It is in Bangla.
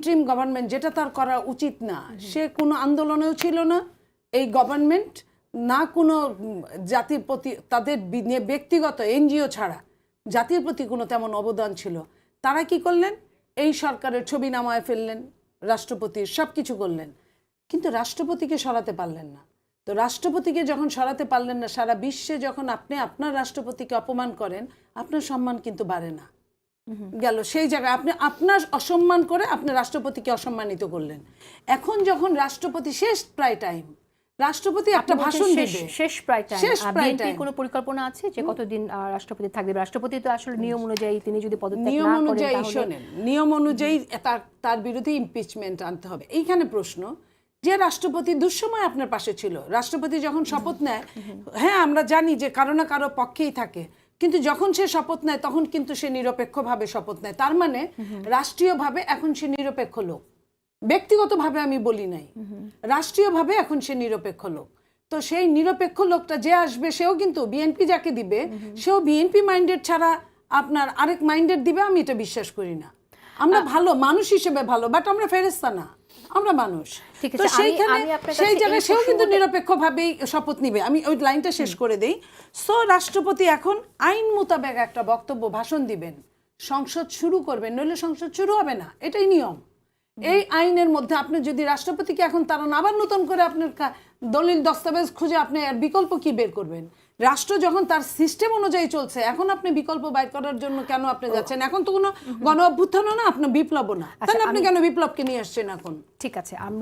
ইন্টারিম গভর্নমেন্ট, যেটা তার করা উচিত না, সে কোনো আন্দোলনেও ছিল না এই গভর্নমেন্ট, না কোনো জাতির প্রতি তাদের ব্যক্তিগত এনজিও ছাড়া জাতির প্রতি কোনো তেমন অবদান ছিল। তারা কি করলেন? এই সরকারের ছবি নামায় ফেললেন, রাষ্ট্রপতির সব কিছু করলেন, কিন্তু রাষ্ট্রপতিকে সরাতে পারলেন না। তো রাষ্ট্রপতিকে যখন সরাতে পারলেন না, সারা বিশ্বে যখন আপনি আপনার রাষ্ট্রপতিকে অপমান করেন, আপনার সম্মান কিন্তু বাড়ে না। গেল সেই জায়গায় আপনি আপনার অসম্মান করে আপনি রাষ্ট্রপতিকে অসম্মানিত করলেন। এখন যখন রাষ্ট্রপতি শেষ প্রায় টাইম, রাষ্ট্রপতি একটা ভাষণ দিবে, শেষ প্রায় টাইম, শেষ প্রায় বিএনপির টাইম, কোনো পরিকল্পনা আছে যে কতদিন রাষ্ট্রপতি থাকবে? রাষ্ট্রপতি তো আসলে নিয়ম অনুযায়ী তিনি যদি পদত্যাগ নিয়ম না করেন অনুযায়ী তাহলে শোনেন, নিয়ম অনুযায়ী তার বিরুদ্ধে ইমপিচমেন্ট আনতে হবে। এইখানে প্রশ্ন যে রাষ্ট্রপতি দুঃসময় আপনার পাশে ছিল, রাষ্ট্রপতি যখন শপথ নেয়, হ্যাঁ আমরা জানি যে কারো না কারো পক্ষেই থাকে, কিন্তু যখন সে শপথ নেয় তখন কিন্তু সে নিরপেক্ষভাবে শপথ নেয়। তার মানে রাষ্ট্রীয়ভাবে এখন সে নিরপেক্ষ লোক, ব্যক্তিগতভাবে আমি বলি নাই, রাষ্ট্রীয়ভাবে এখন সে নিরপেক্ষ লোক। তো সেই নিরপেক্ষ লোকটা যে আসবে, সেও কিন্তু বিএনপি যাকে দিবে সেও বিএনপি মাইন্ডেড ছাড়া আপনার আরেক মাইন্ডেড দিবে, আমি এটা বিশ্বাস করি না। আমরা ভালো মানুষ হিসেবে ভালো, বাট আমরা ফেরেশতা না, আমরা মানুষ। তো সেই জায়গায় সেও কিন্তু নিরপেক্ষভাবেই শপথ নিবে। আমি ওই লাইনটা শেষ করে দেই। সো রাষ্ট্রপতি এখন আইন মোতাবেক একটা বক্তব্য ভাষণ দিবেন, সংসদ শুরু করবেন, নইলে সংসদ শুরু হবে না, এটাই নিয়ম। এই আইনের মধ্যে আপনি যদি রাষ্ট্রপতিকে এখন তারান, আবার নতুন করে আপনার দলিল দস্তাবেজ খুঁজে আপনি আর বিকল্প কি বের করবেন? রাষ্ট্র যখন তার সিস্টেম অনুযায়ী চলছে, এখন আপনি বিকল্প বাইর করার জন্য কেন আপনি যাচ্ছেন? এখন তো কোনো গণ অভ্যুত্থানও না, আপনার বিপ্লবও না, তাহলে আপনি কেন বিপ্লবকে নিয়ে আসছেন এখন? ঠিক আছে, আমরা